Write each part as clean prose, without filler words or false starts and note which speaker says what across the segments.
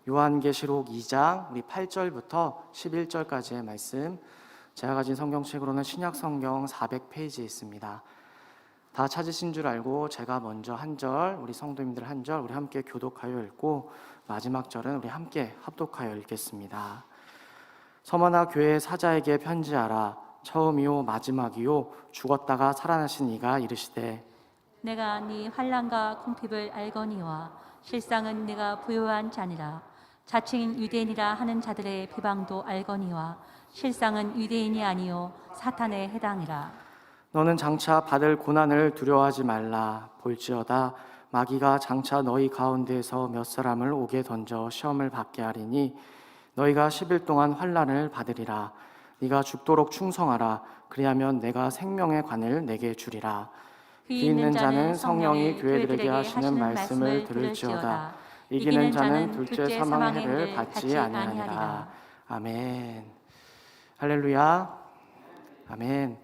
Speaker 1: 요한계시록 2장 우리 8절부터 11절까지의 말씀, 제가 가진 성경책으로는 신약성경 400페이지에 있습니다. 다 찾으신 줄 알고 제가 먼저 한 절, 우리 성도님들 한 절 우리 함께 교독하여 읽고 마지막 절은 우리 함께 합독하여 읽겠습니다. 서머나 교회 사자에게 편지하라. 처음이요 마지막이요 죽었다가 살아나신 이가 이르시되
Speaker 2: 내가 네 환난과 궁핍을 알거니와 실상은 네가 부요한 자니라. 자칭 유대인이라 하는 자들의 비방도 알거니와 실상은 유대인이 아니요 사탄에 해당이라.
Speaker 1: 너는 장차 받을 고난을 두려워하지 말라. 볼지어다 마귀가 장차 너희 가운데에서 몇 사람을 오게 던져 시험을 받게 하리니 너희가 10일 동안 환난을 받으리라. 네가 죽도록 충성하라. 그리하면 내가 생명의 관을 내게 주리라. 귀 있는 자는 성령이 교회들에게 하시는 말씀을 들을지어다. 이기는 자는 둘째 사망의 해를 받지 아니하리라. 아멘. 할렐루야. 아멘.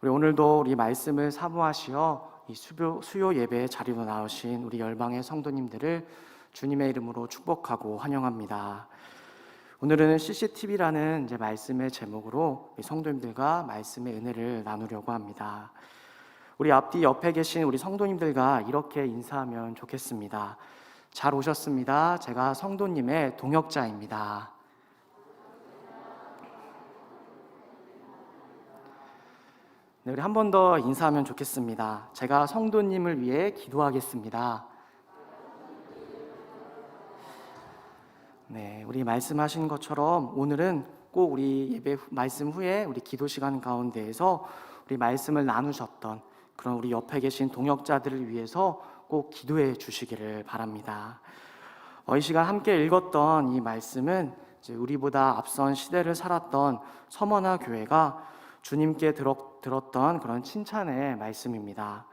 Speaker 1: 우리 오늘도 우리 말씀을 사모하시어 이 수요 예배 자리로 나오신 우리 열방의 성도님들을 주님의 이름으로 축복하고 환영합니다. 오늘은 CCTV라는 이제 말씀의 제목으로 우리 성도님들과 말씀의 은혜를 나누려고 합니다. 우리 앞뒤 옆에 계신 우리 성도님들과 이렇게 인사하면 좋겠습니다. 잘 오셨습니다. 제가 성도님의 동역자입니다. 네, 우리 한 번 더 인사하면 좋겠습니다. 제가 성도님을 위해 기도하겠습니다. 네, 우리 말씀하신 것처럼 오늘은 꼭 우리 예배 말씀 후에 우리 기도 시간 가운데에서 우리 말씀을 나누셨던 그런 우리 옆에 계신 동역자들을 위해서 꼭 기도해 주시기를 바랍니다. 이 시간 함께 읽었던 이 말씀은 이제 우리보다 앞선 시대를 살았던 서머나 교회가 주님께 들었던 그런 칭찬의 말씀입니다.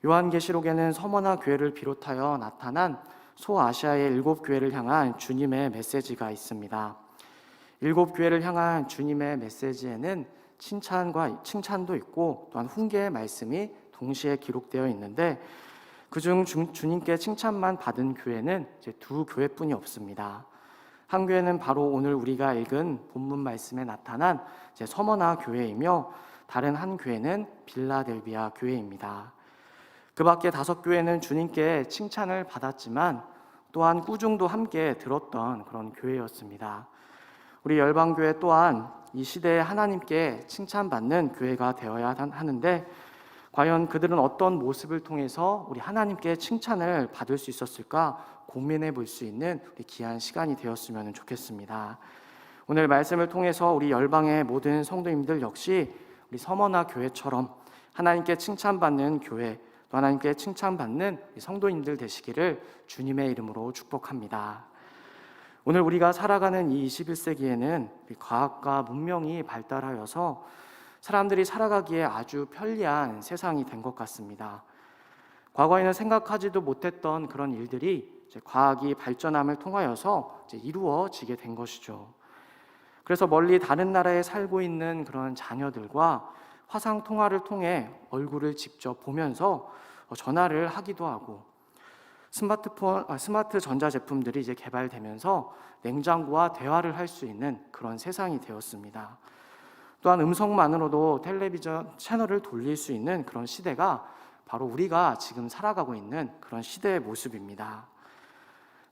Speaker 1: 요한계시록에는 서머나 교회를 비롯하여 나타난 소아시아의 7교회를 향한 주님의 메시지가 있습니다. 7교회를 향한 주님의 메시지에는 칭찬도 있고 또한 훈계의 말씀이 동시에 기록되어 있는데 그중 주님께 칭찬만 받은 교회는 이제 2교회뿐이 없습니다. 한 교회는 바로 오늘 우리가 읽은 본문 말씀에 나타난 이제 서머나 교회이며 다른 한 교회는 빌라델비아 교회입니다. 그 밖에 5교회는 주님께 칭찬을 받았지만 또한 꾸중도 함께 들었던 그런 교회였습니다. 우리 열방교회 또한 이 시대에 하나님께 칭찬받는 교회가 되어야 하는데 과연 그들은 어떤 모습을 통해서 우리 하나님께 칭찬을 받을 수 있었을까 고민해 볼 수 있는 우리 귀한 시간이 되었으면 좋겠습니다. 오늘 말씀을 통해서 우리 열방의 모든 성도님들 역시 우리 서머나 교회처럼 하나님께 칭찬받는 교회, 또 하나님께 칭찬받는 성도님들 되시기를 주님의 이름으로 축복합니다. 오늘 우리가 살아가는 이 21세기에는 과학과 문명이 발달하여서 사람들이 살아가기에 아주 편리한 세상이 된 것 같습니다. 과거에는 생각하지도 못했던 그런 일들이 이제 과학이 발전함을 통하여서 이제 이루어지게 된 것이죠. 그래서 멀리 다른 나라에 살고 있는 그런 자녀들과 화상 통화를 통해 얼굴을 직접 보면서 전화를 하기도 하고 스마트 전자제품들이 이제 개발되면서 냉장고와 대화를 할 수 있는 그런 세상이 되었습니다. 또한 음성만으로도 텔레비전 채널을 돌릴 수 있는 그런 시대가 바로 우리가 지금 살아가고 있는 그런 시대의 모습입니다.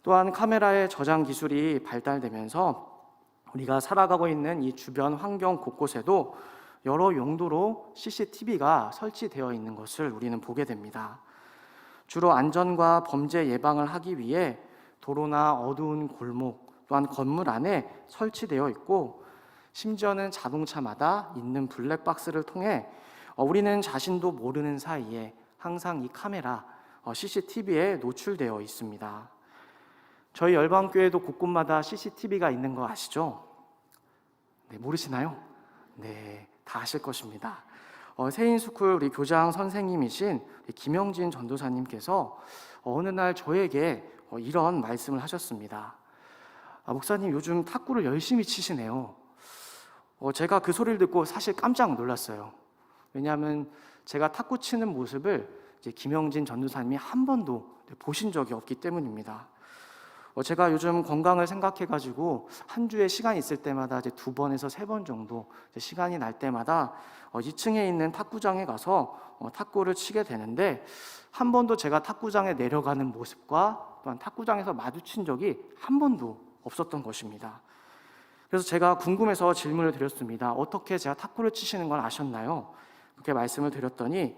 Speaker 1: 또한 카메라의 저장 기술이 발달되면서 우리가 살아가고 있는 이 주변 환경 곳곳에도 여러 용도로 CCTV가 설치되어 있는 것을 우리는 보게 됩니다. 주로 안전과 범죄 예방을 하기 위해 도로나 어두운 골목 또한 건물 안에 설치되어 있고 심지어는 자동차마다 있는 블랙박스를 통해 우리는 자신도 모르는 사이에 항상 이 카메라, CCTV에 노출되어 있습니다. 저희 열방교회도 곳곳마다 CCTV가 있는 거 아시죠? 네, 모르시나요? 네, 다 아실 것입니다. 세인스쿨 우리 교장 선생님이신 김영진 전도사님께서 어느 날 저에게 이런 말씀을 하셨습니다. 목사님 요즘 탁구를 열심히 치시네요. 제가 그 소리를 듣고 사실 깜짝 놀랐어요. 왜냐하면 제가 탁구 치는 모습을 이제 김영진 전도사님이 한 번도 보신 적이 없기 때문입니다. 제가 요즘 건강을 생각해가지고 한 주에 시간 있을 때마다 이제 2번에서 3번 정도 이제 시간이 날 때마다 2층에 있는 탁구장에 가서 탁구를 치게 되는데, 한 번도 제가 탁구장에 내려가는 모습과 또한 탁구장에서 마주친 적이 한 번도 없었던 것입니다. 그래서 제가 궁금해서 질문을 드렸습니다. 어떻게 제가 탁구를 치시는 걸 아셨나요? 그렇게 말씀을 드렸더니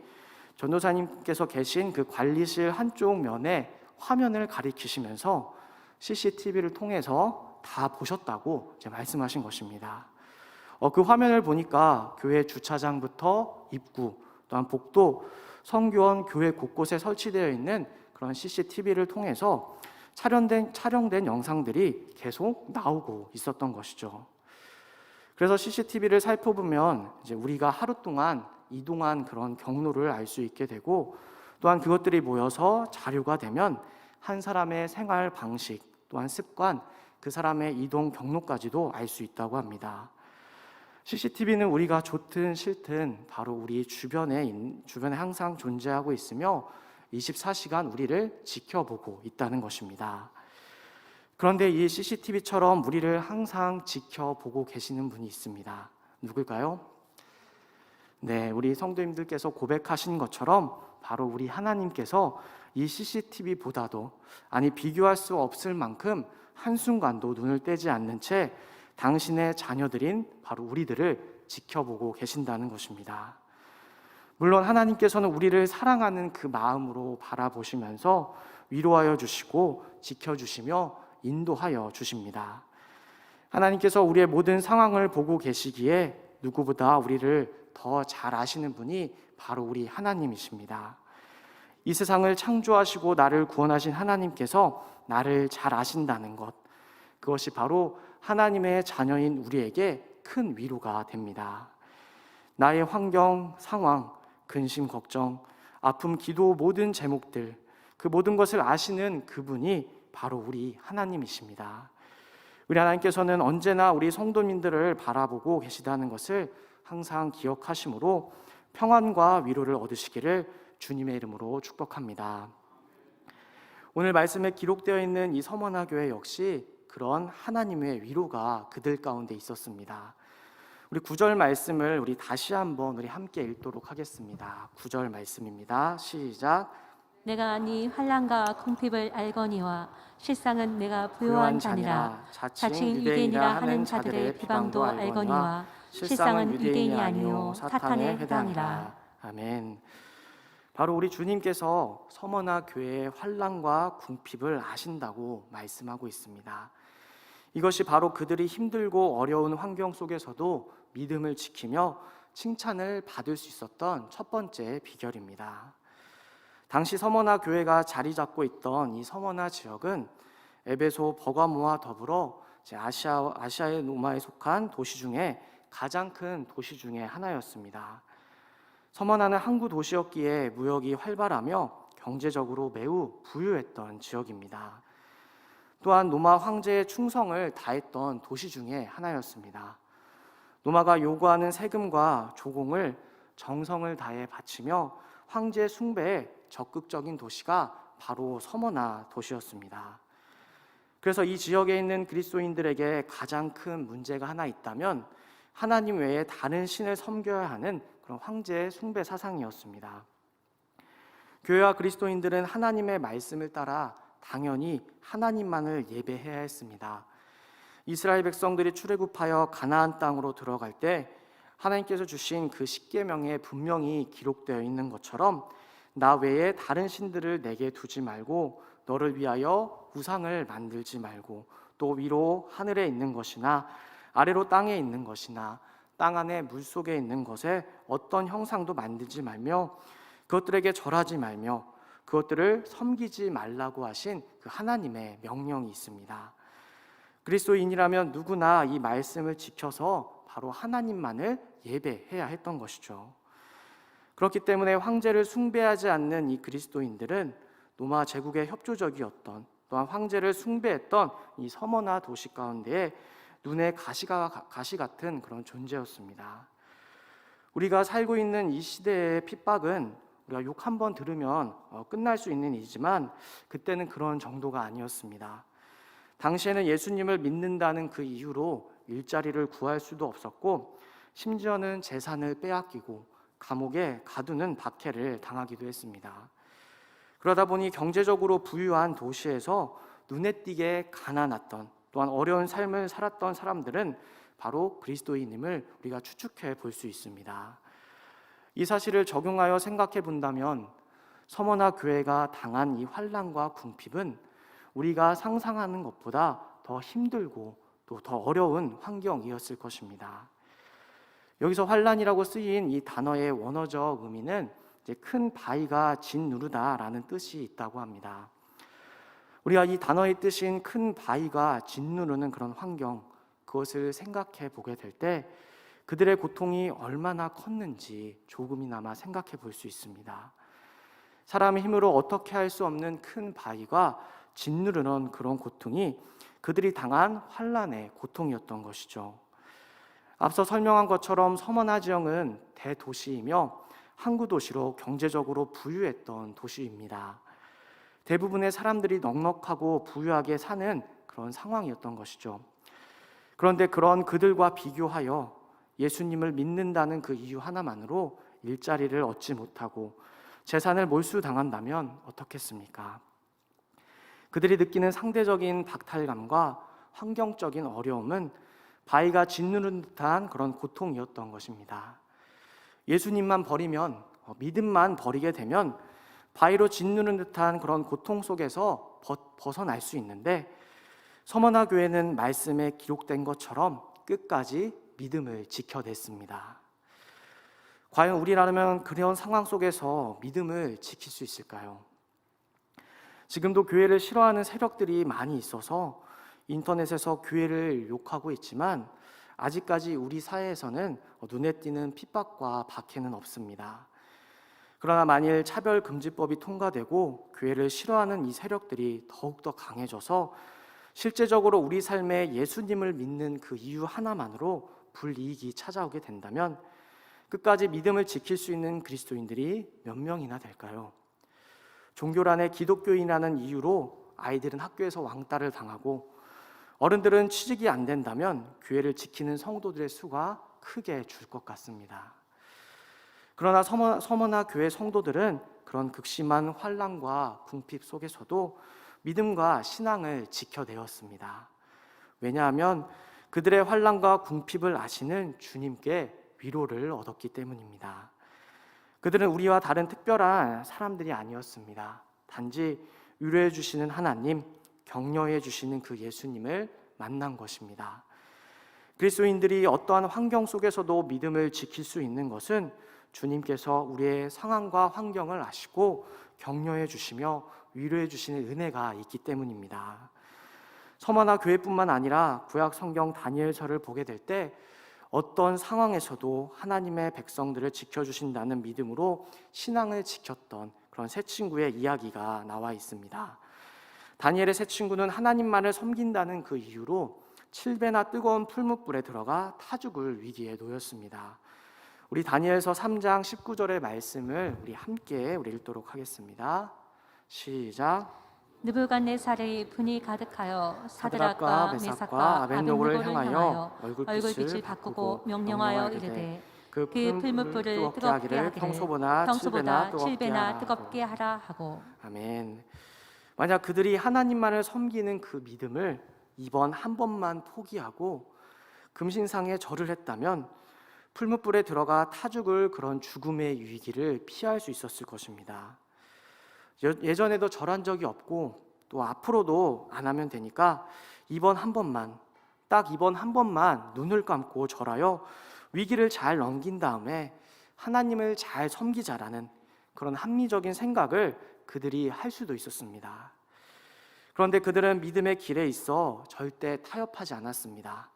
Speaker 1: 전도사님께서 계신 그 관리실 한쪽 면에 화면을 가리키시면서 CCTV를 통해서 다 보셨다고 이제 말씀하신 것입니다. 그 화면을 보니까 교회 주차장부터 입구, 또한 복도, 성교원 교회 곳곳에 설치되어 있는 그런 CCTV를 통해서 촬영된 영상들이 계속 나오고 있었던 것이죠. 그래서 CCTV를 살펴보면 이제 우리가 하루 동안 이동한 그런 경로를 알 수 있게 되고, 또한 그것들이 모여서 자료가 되면 한 사람의 생활 방식, 또한 습관, 그 사람의 이동 경로까지도 알 수 있다고 합니다. CCTV는 우리가 좋든 싫든 바로 우리 주변에 항상 존재하고 있으며 24시간 우리를 지켜보고 있다는 것입니다. 그런데 이 CCTV처럼 우리를 항상 지켜보고 계시는 분이 있습니다. 누굴까요? 네, 우리 성도님들께서 고백하신 것처럼 바로 우리 하나님께서 이 CCTV보다도, 아니 비교할 수 없을 만큼 한순간도 눈을 떼지 않는 채 당신의 자녀들인 바로 우리들을 지켜보고 계신다는 것입니다. 물론 하나님께서는 우리를 사랑하는 그 마음으로 바라보시면서 위로하여 주시고 지켜주시며 인도하여 주십니다. 하나님께서 우리의 모든 상황을 보고 계시기에 누구보다 우리를 더 잘 아시는 분이 바로 우리 하나님이십니다. 이 세상을 창조하시고 나를 구원하신 하나님께서 나를 잘 아신다는 것, 그것이 바로 하나님의 자녀인 우리에게 큰 위로가 됩니다. 나의 환경, 상황, 근심, 걱정, 아픔, 기도, 모든 제목들, 그 모든 것을 아시는 그분이 바로 우리 하나님이십니다. 우리 하나님께서는 언제나 우리 성도님들을 바라보고 계시다는 것을 항상 기억하심으로 평안과 위로를 얻으시기를 주님의 이름으로 축복합니다. 오늘 말씀에 기록되어 있는 이 서머나 교회 역시 그런 하나님의 위로가 그들 가운데 있었습니다. 우리 9절 말씀을 우리 다시 한번 우리 함께 읽도록 하겠습니다. 9절 말씀입니다. 시작.
Speaker 2: 내가 네 환난과 궁핍을 알거니와 실상은 내가 부요한 자니라. 자칭 유대인이라 하는 자들의 비방도 알거니와 실상은 유대인이 아니요 사탄의 회당이라.
Speaker 1: 아멘. 바로 우리 주님께서 서머나 교회의 환난과 궁핍을 아신다고 말씀하고 있습니다. 이것이 바로 그들이 힘들고 어려운 환경 속에서도 믿음을 지키며 칭찬을 받을 수 있었던 첫 번째 비결입니다. 당시 서머나 교회가 자리 잡고 있던 이 서머나 지역은 에베소, 버가모와 더불어 아시아의 로마에 속한 도시 중에 가장 큰 도시 중에 하나였습니다. 서머나는 항구 도시였기에 무역이 활발하며 경제적으로 매우 부유했던 지역입니다. 또한 로마 황제의 충성을 다했던 도시 중에 하나였습니다. 로마가 요구하는 세금과 조공을 정성을 다해 바치며 황제 숭배에 적극적인 도시가 바로 서머나 도시였습니다. 그래서 이 지역에 있는 그리스도인들에게 가장 큰 문제가 하나 있다면 하나님 외에 다른 신을 섬겨야 하는 그런 황제의 숭배 사상이었습니다. 교회와 그리스도인들은 하나님의 말씀을 따라 당연히 하나님만을 예배해야 했습니다. 이스라엘 백성들이 출애굽하여 가나안 땅으로 들어갈 때 하나님께서 주신 그 십계명에 분명히 기록되어 있는 것처럼 나 외에 다른 신들을 내게 두지 말고 너를 위하여 우상을 만들지 말고 또 위로 하늘에 있는 것이나 아래로 땅에 있는 것이나 땅 안에 물속에 있는 것에 어떤 형상도 만들지 말며 그것들에게 절하지 말며 그것들을 섬기지 말라고 하신 그 하나님의 명령이 있습니다. 그리스도인이라면 누구나 이 말씀을 지켜서 바로 하나님만을 예배해야 했던 것이죠. 그렇기 때문에 황제를 숭배하지 않는 이 그리스도인들은 로마 제국에 협조적이었던, 또한 황제를 숭배했던 이 서머나 도시 가운데에 눈에 가시 같은 그런 존재였습니다. 우리가 살고 있는 이 시대의 핍박은 우리가 욕 한 번 들으면 끝날 수 있는 일이지만 그때는 그런 정도가 아니었습니다. 당시에는 예수님을 믿는다는 그 이유로 일자리를 구할 수도 없었고 심지어는 재산을 빼앗기고 감옥에 가두는 박해를 당하기도 했습니다. 그러다 보니 경제적으로 부유한 도시에서 눈에 띄게 가난했던, 또한 어려운 삶을 살았던 사람들은 바로 그리스도인임을 우리가 추측해 볼 수 있습니다. 이 사실을 적용하여 생각해 본다면 서머나 교회가 당한 이 환난과 궁핍은 우리가 상상하는 것보다 더 힘들고 또 더 어려운 환경이었을 것입니다. 여기서 환난이라고 쓰인 이 단어의 원어적 의미는 이제 큰 바위가 짓누르다라는 뜻이 있다고 합니다. 우리가 이 단어의 뜻인 큰 바위가 짓누르는 그런 환경, 그것을 생각해 보게 될 때 그들의 고통이 얼마나 컸는지 조금이나마 생각해 볼 수 있습니다. 사람의 힘으로 어떻게 할 수 없는 큰 바위가 짓누르는 그런 고통이 그들이 당한 환난의 고통이었던 것이죠. 앞서 설명한 것처럼 서머나 지역은 대도시이며 항구 도시로 경제적으로 부유했던 도시입니다. 대부분의 사람들이 넉넉하고 부유하게 사는 그런 상황이었던 것이죠. 그런데 그런 그들과 비교하여 예수님을 믿는다는 그 이유 하나만으로 일자리를 얻지 못하고 재산을 몰수당한다면 어떻겠습니까? 그들이 느끼는 상대적인 박탈감과 환경적인 어려움은 바위가 짓누른 듯한 그런 고통이었던 것입니다. 예수님만 버리면, 믿음만 버리게 되면 바위로 짓누른 듯한 그런 고통 속에서 벗어날 수 있는데, 서머나 교회는 말씀에 기록된 것처럼 끝까지 믿음을 지켜냈습니다. 과연 우리라면 그런 상황 속에서 믿음을 지킬 수 있을까요? 지금도 교회를 싫어하는 세력들이 많이 있어서 인터넷에서 교회를 욕하고 있지만 아직까지 우리 사회에서는 눈에 띄는 핍박과 박해는 없습니다. 그러나 만일 차별금지법이 통과되고 교회를 싫어하는 이 세력들이 더욱더 강해져서 실제적으로 우리 삶에 예수님을 믿는 그 이유 하나만으로 불이익이 찾아오게 된다면 끝까지 믿음을 지킬 수 있는 그리스도인들이 몇 명이나 될까요? 종교란에 기독교인이라는 이유로 아이들은 학교에서 왕따를 당하고 어른들은 취직이 안 된다면 교회를 지키는 성도들의 수가 크게 줄 것 같습니다. 그러나 서머나 교회 성도들은 그런 극심한 환난과 궁핍 속에서도 믿음과 신앙을 지켜내었습니다. 왜냐하면 그들의 환난과 궁핍을 아시는 주님께 위로를 얻었기 때문입니다. 그들은 우리와 다른 특별한 사람들이 아니었습니다. 단지 위로해 주시는 하나님, 격려해 주시는 그 예수님을 만난 것입니다. 그리스도인들이 어떠한 환경 속에서도 믿음을 지킬 수 있는 것은 주님께서 우리의 상황과 환경을 아시고 격려해 주시며 위로해 주시는 은혜가 있기 때문입니다. 서머나 교회뿐만 아니라 구약 성경 다니엘서를 보게 될 때 어떤 상황에서도 하나님의 백성들을 지켜주신다는 믿음으로 신앙을 지켰던 그런 세 친구의 이야기가 나와 있습니다. 다니엘의 세 친구는 하나님만을 섬긴다는 그 이유로 7배나 뜨거운 풀무불에 들어가 타 죽을 위기에 놓였습니다. 우리 다니엘서 3장 19절의 말씀을 우리 함께 읽도록 하겠습니다. 시작.
Speaker 2: 느부갓네살의 분이 가득하여
Speaker 1: 사드락과
Speaker 2: 사드락과
Speaker 1: 메삭과
Speaker 2: 메삭과
Speaker 1: 아벳노고를
Speaker 2: 아벳노고를
Speaker 1: 향하여
Speaker 2: 얼굴빛을 바꾸고 명령하여 이르되 그 풀무불을 뜨겁게 하기를
Speaker 1: 평소보다
Speaker 2: 평소보다
Speaker 1: 7배나
Speaker 2: 7배나 뜨겁게 하라 하고.
Speaker 1: 아멘. 만약 그들이 하나님만을 섬기는 그 믿음을 이번 한 번만 포기하고 금신상에 절을 했다면 풀무불에 들어가 타 죽을 그런 죽음의 위기를 피할 수 있었을 것입니다. 예전에도 절한 적이 없고 또 앞으로도 안 하면 되니까 이번 한 번만, 딱 이번 한 번만 눈을 감고 절하여 위기를 잘 넘긴 다음에 하나님을 잘 섬기자라는 그런 합리적인 생각을 그들이 할 수도 있었습니다. 그런데 그들은 믿음의 길에 있어 절대 타협하지 않았습니다.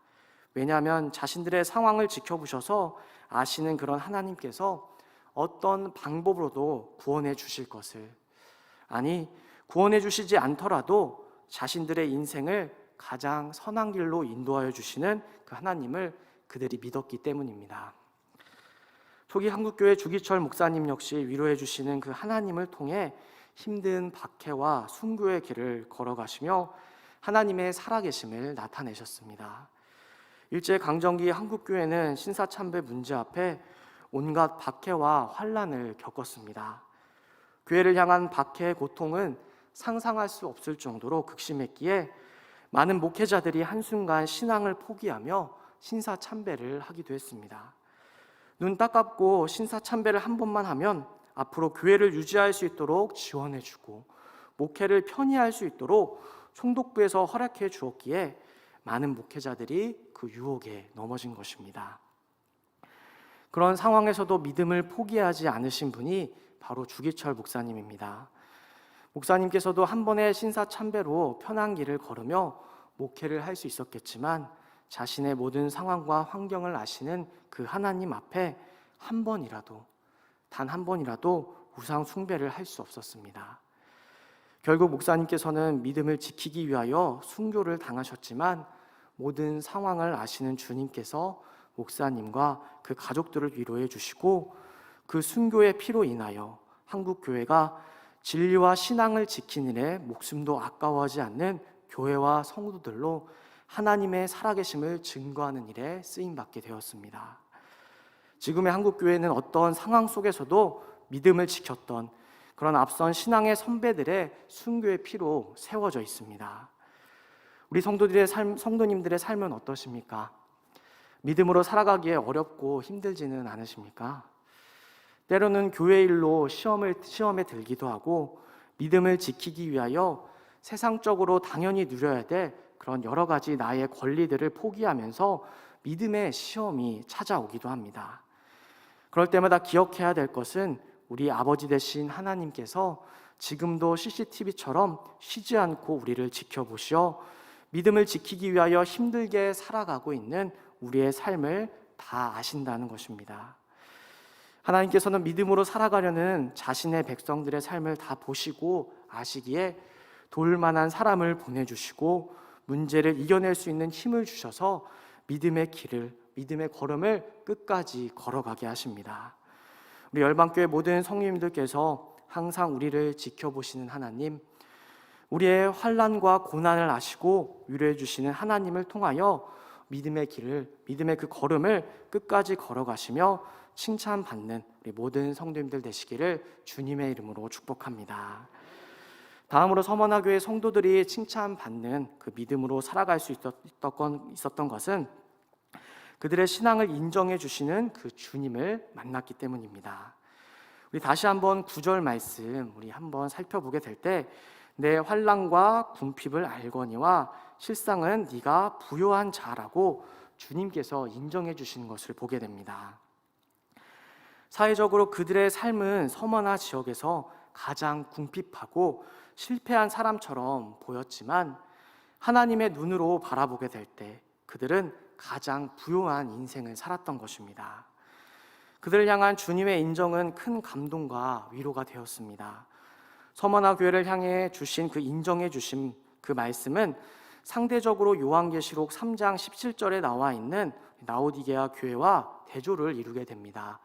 Speaker 1: 왜냐하면 자신들의 상황을 지켜보셔서 아시는 그런 하나님께서 어떤 방법으로도 구원해 주실 것을, 아니 구원해 주시지 않더라도 자신들의 인생을 가장 선한 길로 인도하여 주시는 그 하나님을 그들이 믿었기 때문입니다. 초기 한국교회 주기철 목사님 역시 위로해 주시는 그 하나님을 통해 힘든 박해와 순교의 길을 걸어가시며 하나님의 살아계심을 나타내셨습니다. 일제강점기 한국교회는 신사참배 문제 앞에 온갖 박해와 환난을 겪었습니다. 교회를 향한 박해의 고통은 상상할 수 없을 정도로 극심했기에 많은 목회자들이 한순간 신앙을 포기하며 신사참배를 하기도 했습니다. 눈 딱 감고 신사참배를 한 번만 하면 앞으로 교회를 유지할 수 있도록 지원해주고 목회를 편히 할 수 있도록 총독부에서 허락해 주었기에 많은 목회자들이 그 유혹에 넘어진 것입니다. 그런 상황에서도 믿음을 포기하지 않으신 분이 바로 주기철 목사님입니다. 목사님께서도 한 번의 신사참배로 편한 길을 걸으며 목회를 할 수 있었겠지만 자신의 모든 상황과 환경을 아시는 그 하나님 앞에 한 번이라도, 단 한 번이라도 우상 숭배를 할 수 없었습니다. 결국 목사님께서는 믿음을 지키기 위하여 순교를 당하셨지만 모든 상황을 아시는 주님께서 목사님과 그 가족들을 위로해 주시고 그 순교의 피로 인하여 한국 교회가 진리와 신앙을 지키는 일에 목숨도 아까워하지 않는 교회와 성도들로 하나님의 살아계심을 증거하는 일에 쓰임받게 되었습니다. 지금의 한국 교회는 어떤 상황 속에서도 믿음을 지켰던 그런 앞선 신앙의 선배들의 순교의 피로 세워져 있습니다. 우리 성도님들의 삶은 어떠십니까? 믿음으로 살아가기에 어렵고 힘들지는 않으십니까? 때로는 교회 일로 시험에 들기도 하고 믿음을 지키기 위하여 세상적으로 당연히 누려야 될 그런 여러 가지 나의 권리들을 포기하면서 믿음의 시험이 찾아오기도 합니다. 그럴 때마다 기억해야 될 것은 우리 아버지 되신 하나님께서 지금도 CCTV처럼 쉬지 않고 우리를 지켜보시어 믿음을 지키기 위하여 힘들게 살아가고 있는 우리의 삶을 다 아신다는 것입니다. 하나님께서는 믿음으로 살아가려는 자신의 백성들의 삶을 다 보시고 아시기에 도울 만한 사람을 보내주시고 문제를 이겨낼 수 있는 힘을 주셔서 믿음의 걸음을 끝까지 걸어가게 하십니다. 우리 열방교회 모든 성도님들께서 항상 우리를 지켜보시는 하나님, 우리의 환난과 고난을 아시고 위로해 주시는 하나님을 통하여 믿음의 그 걸음을 끝까지 걸어가시며 칭찬받는 우리 모든 성도님들 되시기를 주님의 이름으로 축복합니다. 다음으로 서머나교회 성도들이 칭찬받는 그 믿음으로 살아갈 수 있었던 것은 그들의 신앙을 인정해 주시는 그 주님을 만났기 때문입니다. 우리 다시 한번 9절 말씀 우리 한번 살펴보게 될 때 내 환난과 궁핍을 알거니와 실상은 네가 부요한 자라고 주님께서 인정해 주시는 것을 보게 됩니다. 사회적으로 그들의 삶은 서머나 지역에서 가장 궁핍하고 실패한 사람처럼 보였지만 하나님의 눈으로 바라보게 될 때 그들은 가장 부요한 인생을 살았던 것입니다. 그들을 향한 주님의 인정은 큰 감동과 위로가 되었습니다. 서머나 교회를 향해 주신 그 인정해 주신 그 말씀은 상대적으로 요한계시록 3장 17절에 나와 있는 라오디게아 교회와 대조를 이루게 됩니다.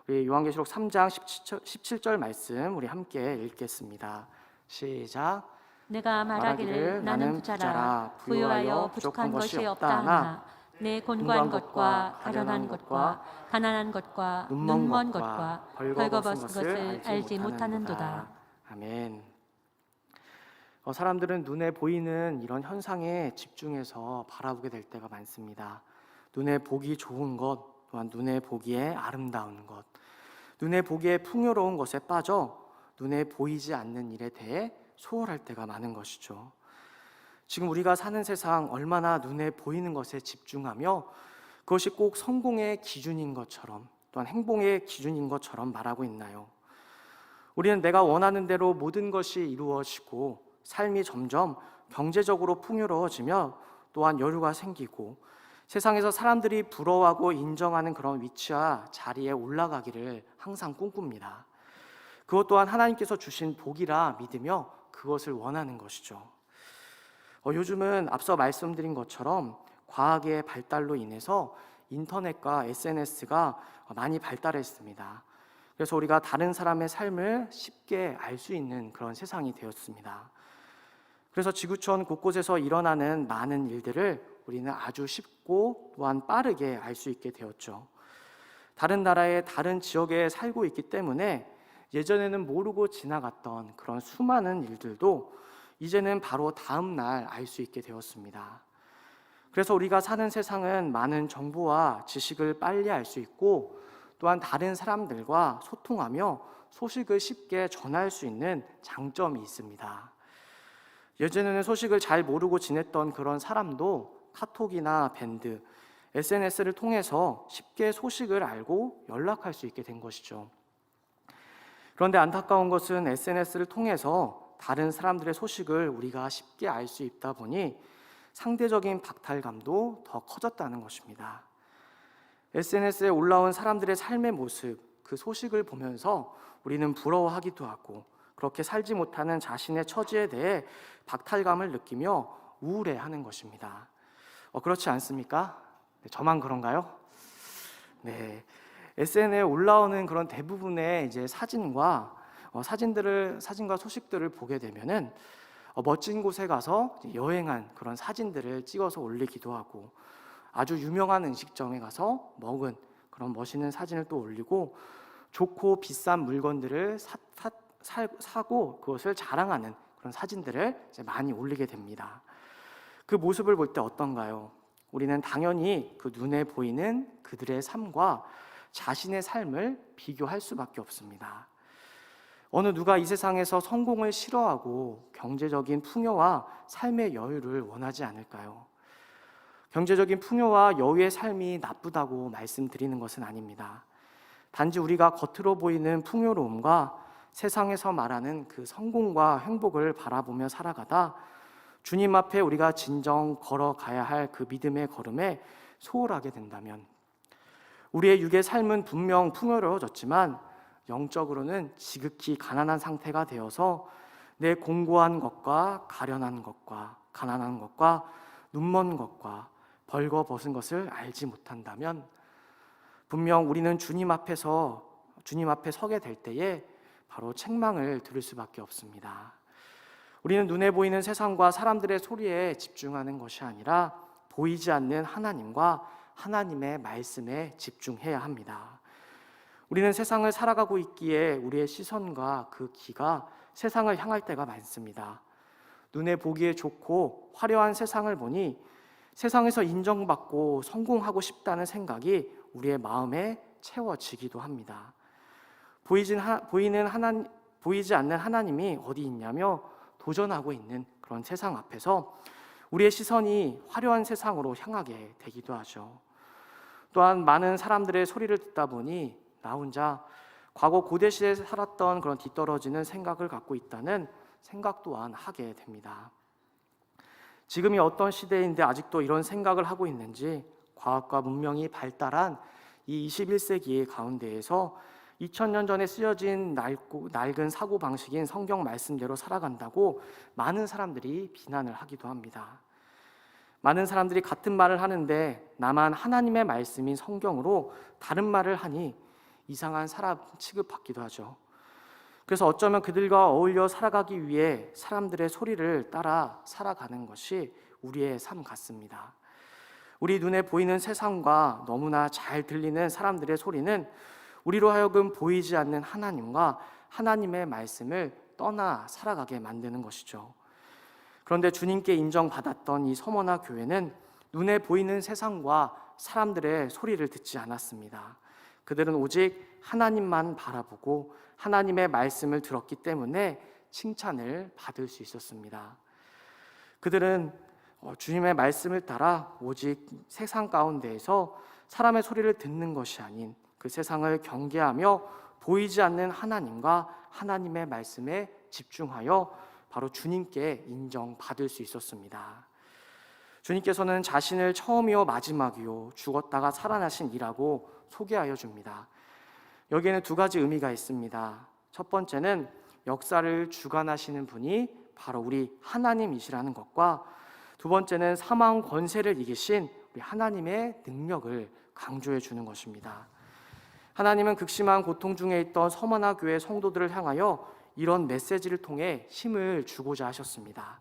Speaker 1: 우리 요한계시록 3장 17절 말씀 우리 함께 읽겠습니다. 시작.
Speaker 2: 내가 말하기를 나는 부자라 부유하여 부족한 것이 없다 하나 내 곤고한 것과 가련한 것과 가난한 것과 눈먼 것과 벌거벗은 것을 알지 못하는도다.
Speaker 1: 아멘. 사람들은 눈에 보이는 이런 현상에 집중해서 바라보게 될 때가 많습니다. 눈에 보기 좋은 것, 또한 눈에 보기에 아름다운 것, 눈에 보기에 풍요로운 것에 빠져 눈에 보이지 않는 일에 대해 소홀할 때가 많은 것이죠. 지금 우리가 사는 세상 얼마나 눈에 보이는 것에 집중하며 그것이 꼭 성공의 기준인 것처럼 또한 행복의 기준인 것처럼 말하고 있나요? 우리는 내가 원하는 대로 모든 것이 이루어지고 삶이 점점 경제적으로 풍요로워지며 또한 여유가 생기고 세상에서 사람들이 부러워하고 인정하는 그런 위치와 자리에 올라가기를 항상 꿈꿉니다. 그것 또한 하나님께서 주신 복이라 믿으며 그것을 원하는 것이죠. 요즘은 앞서 말씀드린 것처럼 과학의 발달로 인해서 인터넷과 SNS가 많이 발달했습니다. 그래서 우리가 다른 사람의 삶을 쉽게 알 수 있는 그런 세상이 되었습니다. 그래서 지구촌 곳곳에서 일어나는 많은 일들을 우리는 아주 쉽고 또한 빠르게 알 수 있게 되었죠. 다른 나라의 다른 지역에 살고 있기 때문에 예전에는 모르고 지나갔던 그런 수많은 일들도 이제는 바로 다음 날 알 수 있게 되었습니다. 그래서 우리가 사는 세상은 많은 정보와 지식을 빨리 알 수 있고 또한 다른 사람들과 소통하며 소식을 쉽게 전할 수 있는 장점이 있습니다. 예전에는 소식을 잘 모르고 지냈던 그런 사람도 카톡이나 밴드, SNS를 통해서 쉽게 소식을 알고 연락할 수 있게 된 것이죠. 그런데 안타까운 것은 SNS를 통해서 다른 사람들의 소식을 우리가 쉽게 알 수 있다 보니 상대적인 박탈감도 더 커졌다는 것입니다. SNS에 올라온 사람들의 삶의 모습, 그 소식을 보면서 우리는 부러워하기도 하고 그렇게 살지 못하는 자신의 처지에 대해 박탈감을 느끼며 우울해하는 것입니다. 그렇지 않습니까? 네, 저만 그런가요? 네, SNS에 올라오는 그런 대부분의 이제 사진과 소식들을 보게 되면은 멋진 곳에 가서 여행한 그런 사진들을 찍어서 올리기도 하고 아주 유명한 음식점에 가서 먹은 그런 멋있는 사진을 또 올리고 좋고 비싼 물건들을 사고 그것을 자랑하는 그런 사진들을 이제 많이 올리게 됩니다. 그 모습을 볼 때 어떤가요? 우리는 당연히 그 눈에 보이는 그들의 삶과 자신의 삶을 비교할 수밖에 없습니다. 어느 누가 이 세상에서 성공을 싫어하고 경제적인 풍요와 삶의 여유를 원하지 않을까요? 경제적인 풍요와 여유의 삶이 나쁘다고 말씀드리는 것은 아닙니다. 단지 우리가 겉으로 보이는 풍요로움과 세상에서 말하는 그 성공과 행복을 바라보며 살아가다 주님 앞에 우리가 진정 걸어가야 할 그 믿음의 걸음에 소홀하게 된다면 우리의 육의 삶은 분명 풍요로워졌지만 영적으로는 지극히 가난한 상태가 되어서 내 공고한 것과 가련한 것과 가난한 것과 눈먼 것과 벌거벗은 것을 알지 못한다면 분명 우리는 주님 앞에 서게 될 때에 바로 책망을 들을 수밖에 없습니다. 우리는 눈에 보이는 세상과 사람들의 소리에 집중하는 것이 아니라 보이지 않는 하나님과 하나님의 말씀에 집중해야 합니다. 우리는 세상을 살아가고 있기에 우리의 시선과 그 귀가 세상을 향할 때가 많습니다. 눈에 보기에 좋고 화려한 세상을 보니 세상에서 인정받고 성공하고 싶다는 생각이 우리의 마음에 채워지기도 합니다. 보이지 않는 하나님이 어디 있냐며 도전하고 있는 그런 세상 앞에서 우리의 시선이 화려한 세상으로 향하게 되기도 하죠. 또한 많은 사람들의 소리를 듣다 보니 나 혼자 과거 고대 시대에 살았던 그런 뒤떨어지는 생각을 갖고 있다는 생각 또한 하게 됩니다. 지금이 어떤 시대인데 아직도 이런 생각을 하고 있는지 과학과 문명이 발달한 이 21세기 가운데에서 2000년 전에 쓰여진 낡은 사고방식인 성경 말씀대로 살아간다고 많은 사람들이 비난을 하기도 합니다. 많은 사람들이 같은 말을 하는데 나만 하나님의 말씀인 성경으로 다른 말을 하니 이상한 사람 취급받기도 하죠. 그래서 어쩌면 그들과 어울려 살아가기 위해 사람들의 소리를 따라 살아가는 것이 우리의 삶 같습니다. 우리 눈에 보이는 세상과 너무나 잘 들리는 사람들의 소리는 우리로 하여금 보이지 않는 하나님과 하나님의 말씀을 떠나 살아가게 만드는 것이죠. 그런데 주님께 인정받았던 이 서머나 교회는 눈에 보이는 세상과 사람들의 소리를 듣지 않았습니다. 그들은 오직 하나님만 바라보고 하나님의 말씀을 들었기 때문에 칭찬을 받을 수 있었습니다. 그들은 주님의 말씀을 따라 오직 세상 가운데에서 사람의 소리를 듣는 것이 아닌 그 세상을 경계하며 보이지 않는 하나님과 하나님의 말씀에 집중하여 바로 주님께 인정받을 수 있었습니다. 주님께서는 자신을 처음이요 마지막이요 죽었다가 살아나신 이라고 소개하여 줍니다. 여기에는 두 가지 의미가 있습니다. 첫 번째는 역사를 주관하시는 분이 바로 우리 하나님이시라는 것과 두 번째는 사망 권세를 이기신 우리 하나님의 능력을 강조해 주는 것입니다. 하나님은 극심한 고통 중에 있던 서머나 교회 성도들을 향하여 이런 메시지를 통해 힘을 주고자 하셨습니다.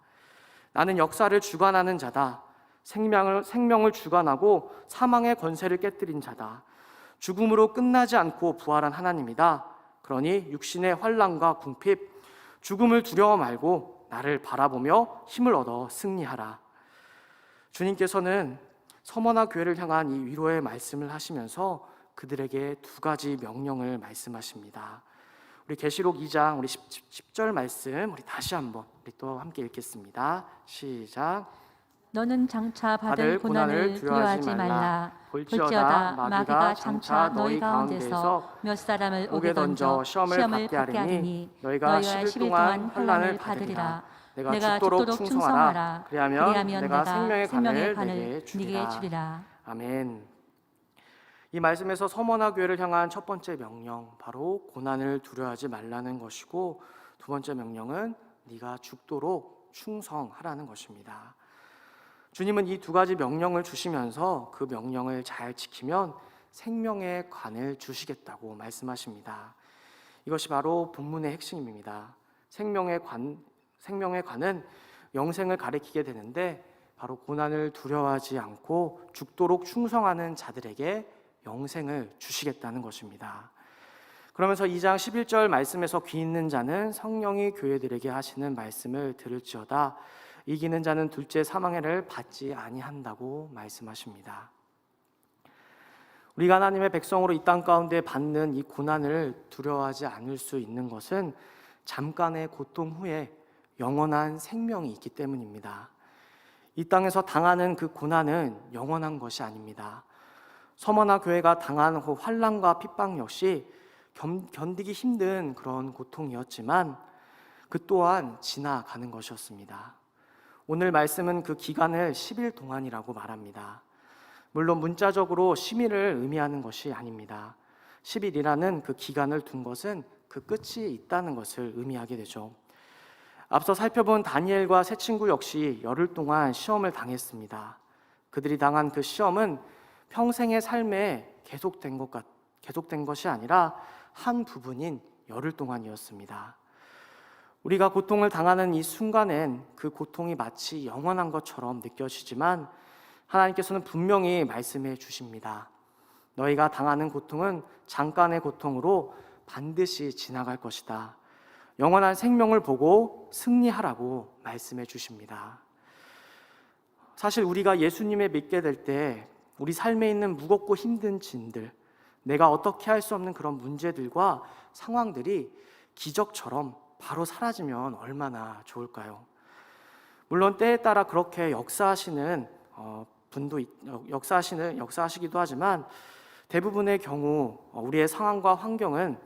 Speaker 1: 나는 역사를 주관하는 자다. 생명을 주관하고 사망의 권세를 깨뜨린 자다. 죽음으로 끝나지 않고 부활한 하나님이다. 그러니 육신의 환난과 궁핍, 죽음을 두려워 말고 나를 바라보며 힘을 얻어 승리하라. 주님께서는 서머나 교회를 향한 이 위로의 말씀을 하시면서 그들에게 두 가지 명령을 말씀하십니다. 우리 계시록 2장 우리 10절 말씀 우리 다시 한번 우리 또 함께 읽겠습니다. 시작.
Speaker 2: 너는 장차 받을 고난을 두려워하지 말라. 볼지어다 마귀가 장차 너희 가운데서 몇 사람을 오게 던져 시험을 받게 하리니 너희가 10일 동안 환난을 받으리라. 내가 죽도록 충성하라. 그리하면 내가 생명의 관을 네게 주리라.
Speaker 1: 아멘. 이 말씀에서 서머나 교회를 향한 첫 번째 명령, 바로 고난을 두려워하지 말라는 것이고, 두 번째 명령은 네가 죽도록 충성하라는 것입니다. 주님은 이 두 가지 명령을 주시면서 그 명령을 잘 지키면 생명의 관을 주시겠다고 말씀하십니다. 이것이 바로 본문의 핵심입니다. 생명의 관은 영생을 가리키게 되는데, 바로 고난을 두려워하지 않고 죽도록 충성하는 자들에게 영생을 주시겠다는 것입니다. 그러면서 2장 11절 말씀에서 귀 있는 자는 성령이 교회들에게 하시는 말씀을 들을지어다. 이기는 자는 둘째 사망의 해를 받지 아니한다고 말씀하십니다. 우리가 하나님의 백성으로 이 땅 가운데 받는 이 고난을 두려워하지 않을 수 있는 것은 잠깐의 고통 후에 영원한 생명이 있기 때문입니다. 이 땅에서 당하는 그 고난은 영원한 것이 아닙니다. 서머나 교회가 당한 그 환난과 핍박 역시 견디기 힘든 그런 고통이었지만 그 또한 지나가는 것이었습니다. 오늘 말씀은 그 기간을 10일 동안이라고 말합니다. 물론 문자적으로 심의를 의미하는 것이 아닙니다. 10일이라는 그 기간을 둔 것은 그 끝이 있다는 것을 의미하게 되죠. 앞서 살펴본 다니엘과 세 친구 역시 열흘 동안 시험을 당했습니다. 그들이 당한 그 시험은 평생의 삶에 계속된 것이 아니라 한 부분인 열흘 동안이었습니다. 우리가 고통을 당하는 이 순간엔 그 고통이 마치 영원한 것처럼 느껴지지만 하나님께서는 분명히 말씀해 주십니다. 너희가 당하는 고통은 잠깐의 고통으로 반드시 지나갈 것이다. 영원한 생명을 보고 승리하라고 말씀해 주십니다. 사실 우리가 예수님을 믿게 될 때 우리 삶에 있는 무겁고 힘든 짐들, 내가 어떻게 할 수 없는 그런 문제들과 상황들이 기적처럼 바로 사라지면 얼마나 좋을까요? 물론 때에 따라 그렇게 역사하시는 분도 역사하시기도 하지만 대부분의 경우 우리의 상황과 환경은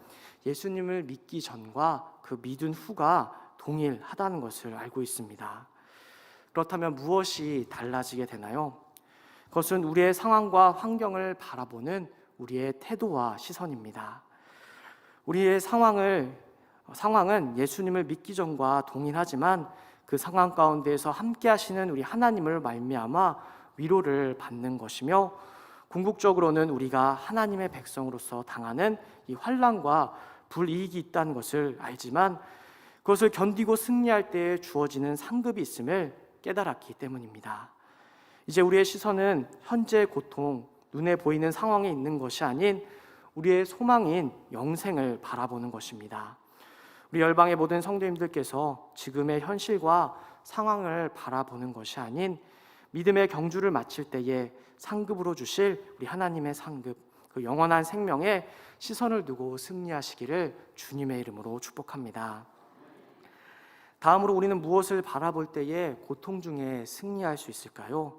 Speaker 1: 예수님을 믿기 전과 그 믿은 후가 동일하다는 것을 알고 있습니다. 그렇다면 무엇이 달라지게 되나요? 그것은 우리의 상황과 환경을 바라보는 우리의 태도와 시선입니다. 우리의 상황은 예수님을 믿기 전과 동일하지만 그 상황 가운데에서 함께 하시는 우리 하나님을 말미암아 위로를 받는 것이며, 궁극적으로는 우리가 하나님의 백성으로서 당하는 이 환난과 불이익이 있다는 것을 알지만 그것을 견디고 승리할 때에 주어지는 상급이 있음을 깨달았기 때문입니다. 이제 우리의 시선은 현재의 고통, 눈에 보이는 상황에 있는 것이 아닌 우리의 소망인 영생을 바라보는 것입니다. 우리 열방의 모든 성도님들께서 지금의 현실과 상황을 바라보는 것이 아닌 믿음의 경주를 마칠 때에 상급으로 주실 우리 하나님의 상급, 그 영원한 생명에 시선을 두고 승리하시기를 주님의 이름으로 축복합니다. 다음으로 우리는 무엇을 바라볼 때에 고통 중에 승리할 수 있을까요?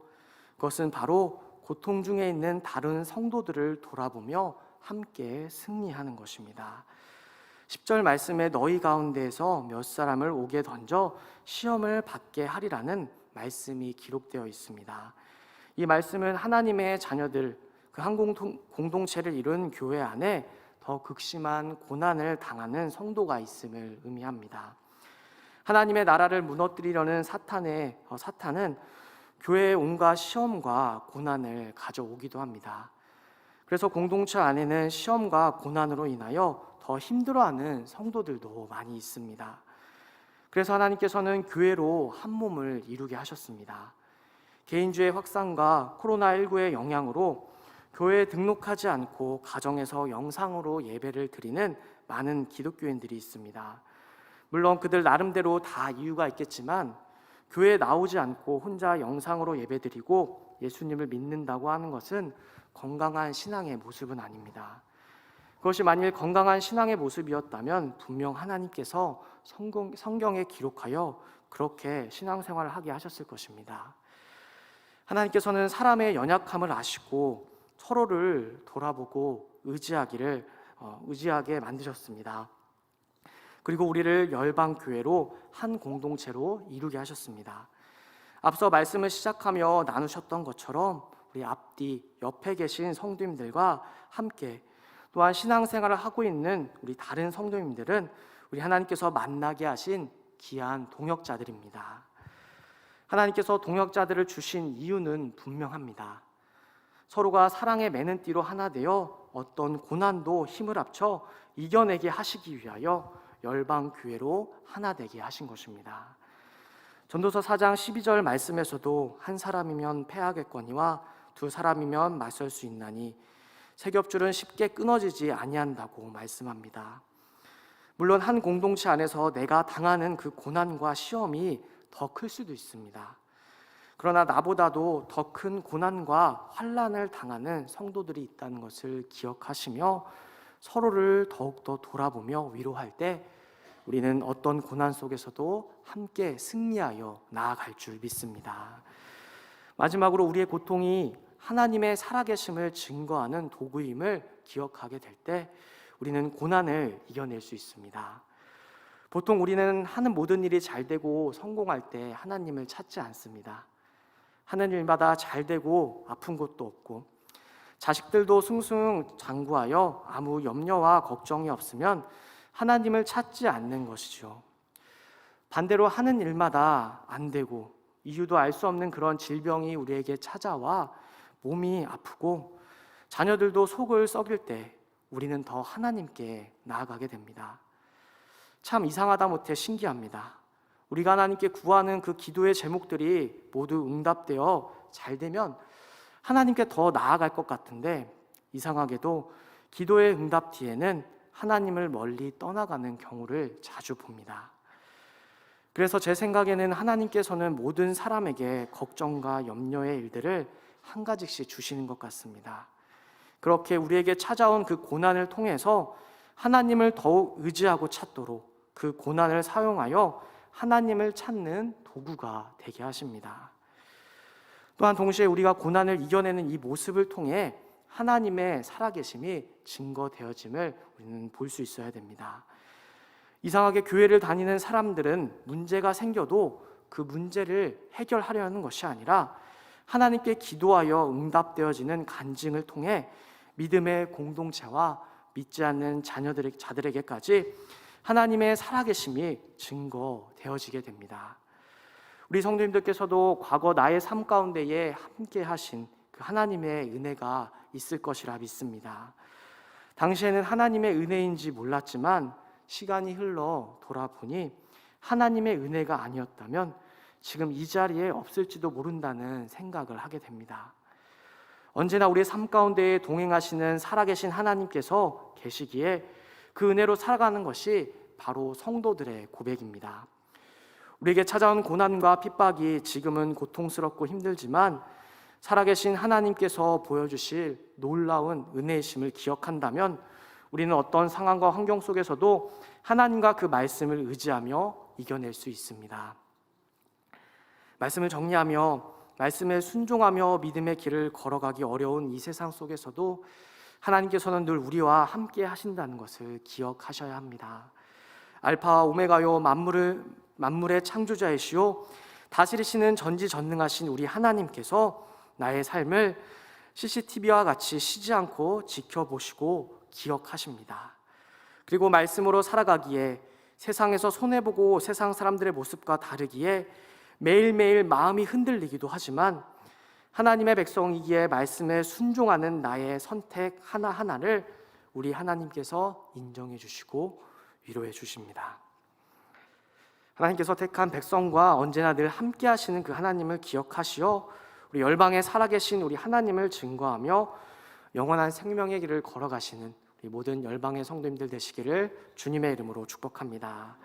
Speaker 1: 그것은 바로 고통 중에 있는 다른 성도들을 돌아보며 함께 승리하는 것입니다. 10절 말씀에 너희 가운데에서 몇 사람을 오게 던져 시험을 받게 하리라는 말씀이 기록되어 있습니다. 이 말씀은 하나님의 자녀들, 그 한 공동체를 이룬 교회 안에 더 극심한 고난을 당하는 성도가 있음을 의미합니다. 하나님의 나라를 무너뜨리려는 사탄은 교회의 온갖 시험과 고난을 가져오기도 합니다. 그래서 공동체 안에는 시험과 고난으로 인하여 더 힘들어하는 성도들도 많이 있습니다. 그래서 하나님께서는 교회로 한 몸을 이루게 하셨습니다. 개인주의 확산과 코로나19의 영향으로 교회에 등록하지 않고 가정에서 영상으로 예배를 드리는 많은 기독교인들이 있습니다. 물론 그들 나름대로 다 이유가 있겠지만 교회에 나오지 않고 혼자 영상으로 예배드리고 예수님을 믿는다고 하는 것은 건강한 신앙의 모습은 아닙니다. 그것이 만일 건강한 신앙의 모습이었다면 분명 하나님께서 성경에 기록하여 그렇게 신앙생활을 하게 하셨을 것입니다. 하나님께서는 사람의 연약함을 아시고 서로를 돌아보고 의지하게 만드셨습니다. 그리고 우리를 열방교회로 한 공동체로 이루게 하셨습니다. 앞서 말씀을 시작하며 나누셨던 것처럼 우리 앞뒤 옆에 계신 성도님들과 함께 또한 신앙생활을 하고 있는 우리 다른 성도님들은 우리 하나님께서 만나게 하신 귀한 동역자들입니다. 하나님께서 동역자들을 주신 이유는 분명합니다. 서로가 사랑의 매는 띠로 하나 되어 어떤 고난도 힘을 합쳐 이겨내게 하시기 위하여 열방교회로 하나 되게 하신 것입니다. 전도서 4장 12절 말씀에서도 한 사람이면 패하겠거니와 두 사람이면 맞설 수 있나니 세 겹줄은 쉽게 끊어지지 아니한다고 말씀합니다. 물론 한 공동체 안에서 내가 당하는 그 고난과 시험이 더 클 수도 있습니다. 그러나 나보다도 더 큰 고난과 환난을 당하는 성도들이 있다는 것을 기억하시며 서로를 더욱더 돌아보며 위로할 때 우리는 어떤 고난 속에서도 함께 승리하여 나아갈 줄 믿습니다. 마지막으로 우리의 고통이 하나님의 살아계심을 증거하는 도구임을 기억하게 될 때 우리는 고난을 이겨낼 수 있습니다. 보통 우리는 하는 모든 일이 잘 되고 성공할 때 하나님을 찾지 않습니다. 하는 일마다 잘 되고 아픈 것도 없고 자식들도 승승장구하여 아무 염려와 걱정이 없으면 하나님을 찾지 않는 것이죠. 반대로 하는 일마다 안 되고 이유도 알 수 없는 그런 질병이 우리에게 찾아와 몸이 아프고 자녀들도 속을 썩일 때 우리는 더 하나님께 나아가게 됩니다. 참 이상하다 못해 신기합니다. 우리가 하나님께 구하는 그 기도의 제목들이 모두 응답되어 잘 되면 하나님께 더 나아갈 것 같은데 이상하게도 기도의 응답 뒤에는 하나님을 멀리 떠나가는 경우를 자주 봅니다. 그래서 제 생각에는 하나님께서는 모든 사람에게 걱정과 염려의 일들을 한 가지씩 주시는 것 같습니다. 그렇게 우리에게 찾아온 그 고난을 통해서 하나님을 더욱 의지하고 찾도록 그 고난을 사용하여 하나님을 찾는 도구가 되게 하십니다. 또한 동시에 우리가 고난을 이겨내는 이 모습을 통해 하나님의 살아계심이 증거되어짐을 우리는 볼 수 있어야 됩니다. 이상하게 교회를 다니는 사람들은 문제가 생겨도 그 문제를 해결하려는 것이 아니라 하나님께 기도하여 응답되어지는 간증을 통해 믿음의 공동체와 믿지 않는 자들에게까지 하나님의 살아계심이 증거되어지게 됩니다. 우리 성도님들께서도 과거 나의 삶 가운데에 함께 하신 그 하나님의 은혜가 있을 것이라 믿습니다. 당시에는 하나님의 은혜인지 몰랐지만 시간이 흘러 돌아보니 하나님의 은혜가 아니었다면 지금 이 자리에 없을지도 모른다는 생각을 하게 됩니다. 언제나 우리의 삶 가운데에 동행하시는 살아계신 하나님께서 계시기에 그 은혜로 살아가는 것이 바로 성도들의 고백입니다. 우리에게 찾아온 고난과 핍박이 지금은 고통스럽고 힘들지만 살아계신 하나님께서 보여주실 놀라운 은혜이심을 기억한다면 우리는 어떤 상황과 환경 속에서도 하나님과 그 말씀을 의지하며 이겨낼 수 있습니다. 말씀을 정리하며 말씀에 순종하며 믿음의 길을 걸어가기 어려운 이 세상 속에서도 하나님께서는 늘 우리와 함께 하신다는 것을 기억하셔야 합니다. 알파와 오메가요 만물의 창조자이시오 다스리시는 전지전능하신 우리 하나님께서 나의 삶을 CCTV와 같이 쉬지 않고 지켜보시고 기억하십니다. 그리고 말씀으로 살아가기에 세상에서 손해보고 세상 사람들의 모습과 다르기에 매일매일 마음이 흔들리기도 하지만 하나님의 백성이기에 말씀에 순종하는 나의 선택 하나하나를 우리 하나님께서 인정해 주시고 위로해 주십니다. 하나님께서 택한 백성과 언제나 늘 함께 하시는 그 하나님을 기억하시어 우리 열방에 살아계신 우리 하나님을 증거하며 영원한 생명의 길을 걸어가시는 우리 모든 열방의 성도님들 되시기를 주님의 이름으로 축복합니다.